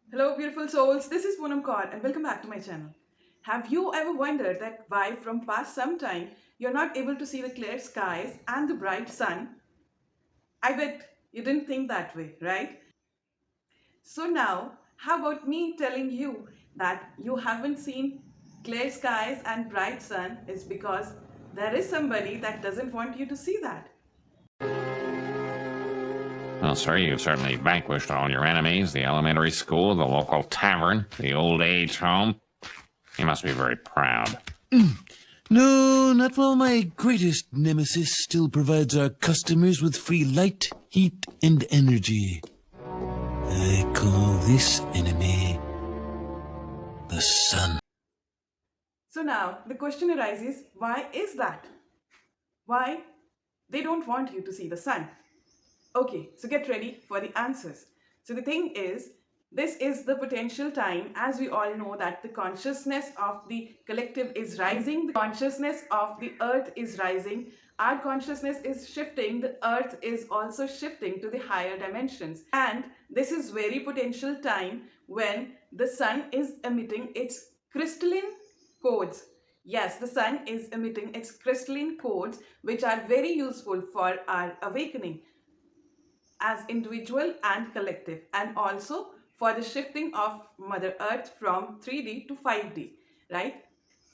Hello beautiful souls, this is Poonam Kaur and welcome back to my channel. Have you ever wondered that why from past some time you're not able to see the clear skies and the bright sun? I bet you didn't think that way, right? So now, how about me telling you that you haven't seen clear skies and bright sun is because there is somebody that doesn't want you to see that. Well, sir, you've certainly vanquished all your enemies, the elementary school, the local tavern, the old age home. You must be very proud. No, not while my greatest nemesis still provides our customers with free light, heat, and energy. I call this enemy the sun. So now the question arises, why is that? Why they don't want you to see the sun? Okay, so get ready for the answers. So the thing is, this is the potential time, as we all know that the consciousness of the collective is rising, the consciousness of the earth is rising, our consciousness is shifting, the earth is also shifting to the higher dimensions. And this is very potential time when the sun is emitting its crystalline codes. Yes, the sun is emitting its crystalline codes, which are very useful for our awakening as individual and collective, and also for the shifting of Mother Earth from 3D to 5D, right?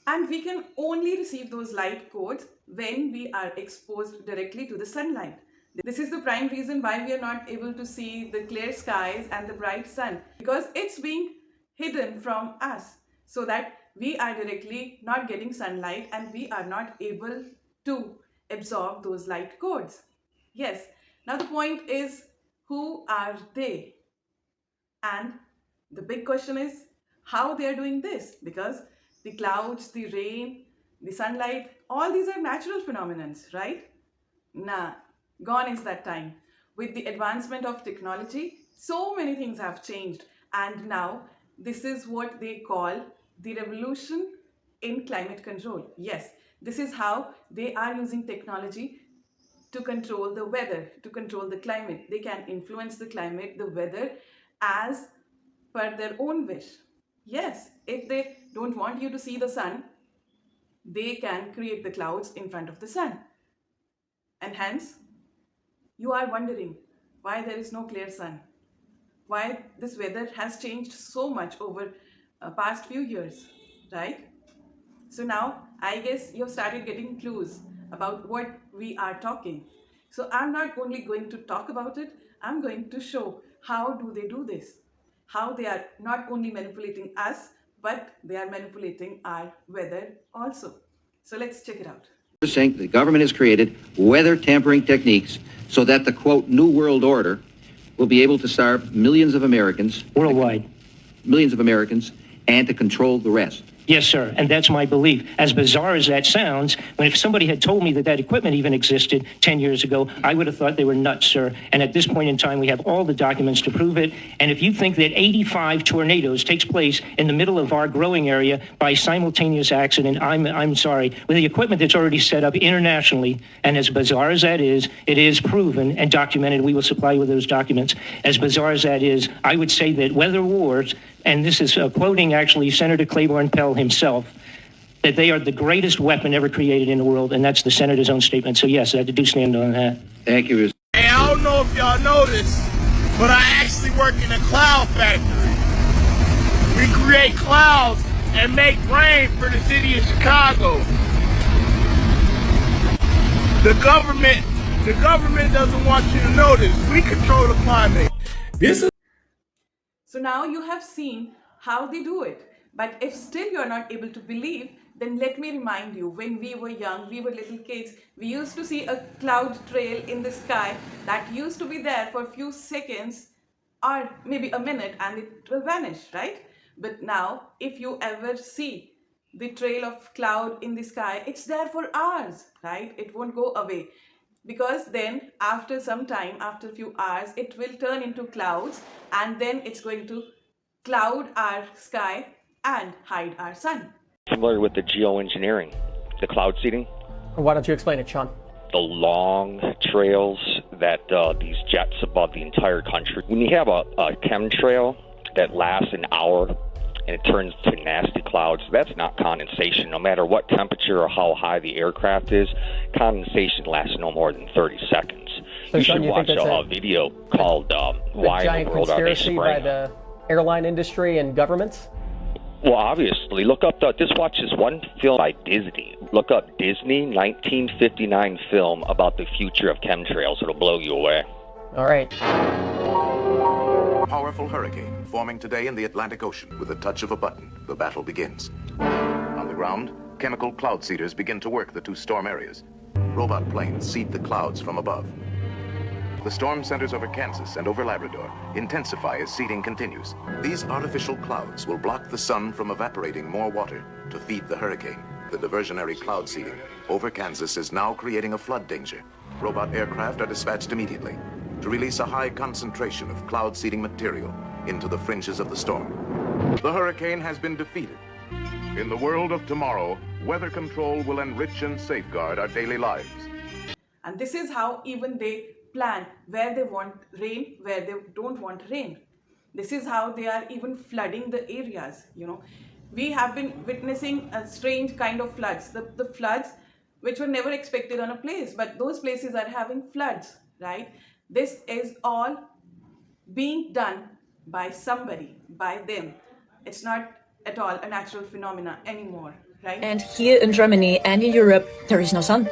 And we can only receive those light codes when we are exposed directly to the sunlight. This is the prime reason why we are not able to see the clear skies and the bright sun, because it's being hidden from us, so that we are directly not getting sunlight and we are not able to absorb those light codes. Yes. Now the point is, who are they? And the big question is how they are doing this, because the clouds, the rain, the sunlight, all these are natural phenomena, right? Nah, gone is that time. With the advancement of technology, so many things have changed, and now this is what they call the revolution in climate control. Yes, this is how they are using technology to control the weather, to control the climate. They can influence the climate, the weather, as per their own wish. Yes, if they don't want you to see the sun, they can create the clouds in front of the sun. And hence, you are wondering why there is no clear sun, why this weather has changed so much over past few years, right? So now, I guess you've started getting clues about what we are talking. So I'm not only going to talk about it, I'm going to show how do they do this, how they are not only manipulating us, but they are manipulating our weather also. So let's check it out. Saying the government has created weather tampering techniques so that the, quote, New World Order will be able to starve millions of Americans. Worldwide. Millions of Americans, and to control the rest. Yes, sir, and that's my belief. As bizarre as that sounds, when if somebody had told me that that equipment even existed 10 years ago, I would have thought they were nuts, sir. And at this point in time, we have all the documents to prove it. And if you think that 85 tornadoes takes place in the middle of our growing area by simultaneous accident, I'm sorry. With the equipment that's already set up internationally, and as bizarre as that is, it is proven and documented. We will supply you with those documents. As bizarre as that is, I would say that weather wars, and this is quoting actually Senator Claiborne Pell himself, that they are the greatest weapon ever created in the world, and that's the senator's own statement. So yes, I do stand on that. Thank you. Hey, I don't know if y'all know this, but I actually work in a cloud factory. We create clouds and make rain for the city of Chicago. The government doesn't want you to know this. We control the climate. So now you have seen how they do it. But if still you are not able to believe, then let me remind you, when we were young, we were little kids, we used to see a cloud trail in the sky that used to be there for a few seconds or maybe a minute and it will vanish, right? But now, if you ever see the trail of cloud in the sky, it's there for hours, right? It won't go away. Because then after some time, after a few hours, it will turn into clouds and then it's going to cloud our sky and hide our sun. Familiar with the geoengineering, the cloud seeding? Why don't you explain it, Sean? The long trails that these jets above the entire country. When you have a chemtrail that lasts an hour and it turns to nasty clouds. That's not condensation. No matter what temperature or how high the aircraft is, condensation lasts no more than 30 seconds. So, You Sean, should you watch think that's a video called Why in giant the World Are They conspiracy by Spraying? the airline industry and governments? Well, obviously, look up just watch this one film by Disney. Look up Disney 1959 film about the future of chemtrails. It'll blow you away. All right. Powerful hurricane forming today in the Atlantic Ocean. With a touch of a button, the battle begins. On the ground, chemical cloud seeders begin to work the two storm areas. Robot planes seed the clouds from above. The storm centers over Kansas and over Labrador intensify as seeding continues. These artificial clouds will block the sun from evaporating more water to feed the hurricane. The diversionary cloud seeding over Kansas is now creating a flood danger. Robot aircraft are dispatched immediately to release a high concentration of cloud seeding material into the fringes of the storm. The hurricane has been defeated. In the world of tomorrow, weather control will enrich and safeguard our daily lives. And this is how even they plan where they want rain, where they don't want rain. This is how they are even flooding the areas. We have been witnessing a strange kind of floods, the floods which were never expected on a place, but those places are having floods, right? This is all being done by somebody, by them. It's not at all a natural phenomena anymore, right? And here in Germany and in Europe, there is no sun.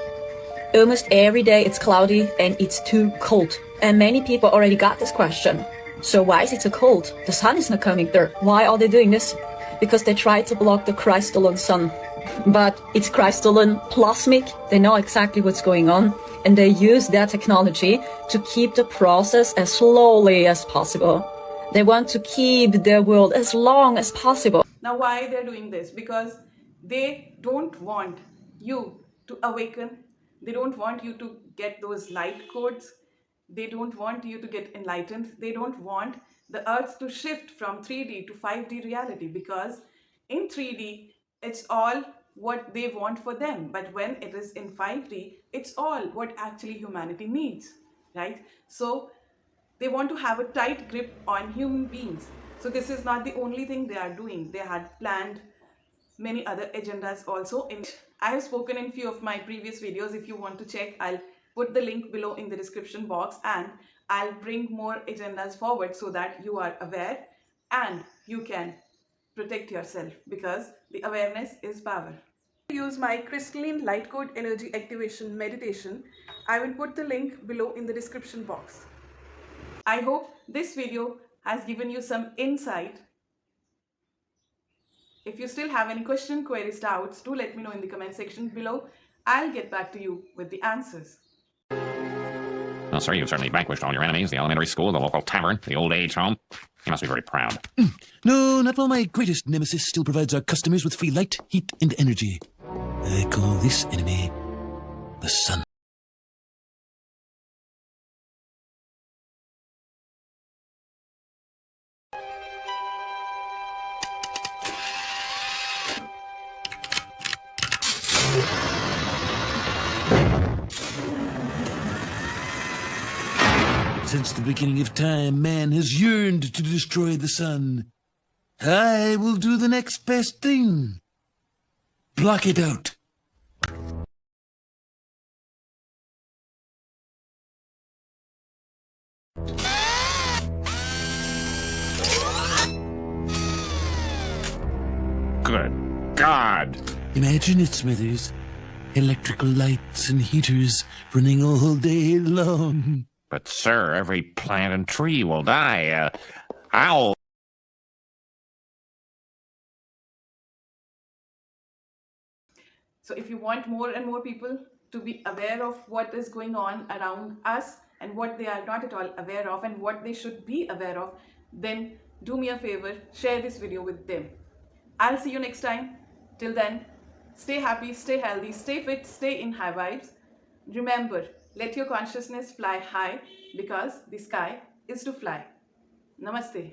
Almost every day it's cloudy and it's too cold. And many people already got this question. So why is it so cold? The sun is not coming there. Why are they doing this? Because they try to block the crystalline sun. But it's crystalline plasmic. They know exactly what's going on. And they use that technology to keep the process as slowly as possible. They want to keep their world as long as possible. Now why they're doing this? Because they don't want you to awaken. They don't want you to get those light codes. They don't want you to get enlightened. They don't want the earth to shift from 3D to 5D reality, because in 3D, it's all what they want for them. But when it is in 5D, it's all what actually humanity needs, right? So they want to have a tight grip on human beings. So this is not the only thing they are doing. They had planned many other agendas also. I have spoken in few of my previous videos. If you want to check, I'll put the link below in the description box, and I'll bring more agendas forward so that you are aware and you can protect yourself, because the awareness is power. To use my crystalline light code energy activation meditation, I will put the link below in the description box. I hope this video has given you some insight. If you still have any questions, queries, doubts, do let me know in the comment section below. I'll get back to you with the answers. Well, sir, you've certainly vanquished all your enemies, the elementary school, the local tavern, the old age home. You must be very proud. No, not while my greatest nemesis still provides our customers with free light, heat, and energy. I call this enemy the sun. Since the beginning of time, man has yearned to destroy the sun. I will do the next best thing. Block it out. Good God! Imagine it, Smithers. Electrical lights and heaters running all day long. But, sir, every plant and tree will die. How? So if you want more and more people to be aware of what is going on around us and what they are not at all aware of and what they should be aware of, then do me a favor, share this video with them. I'll see you next time. Till then, stay happy, stay healthy, stay fit, stay in high vibes. Remember, let your consciousness fly high, because the sky is to fly. Namaste.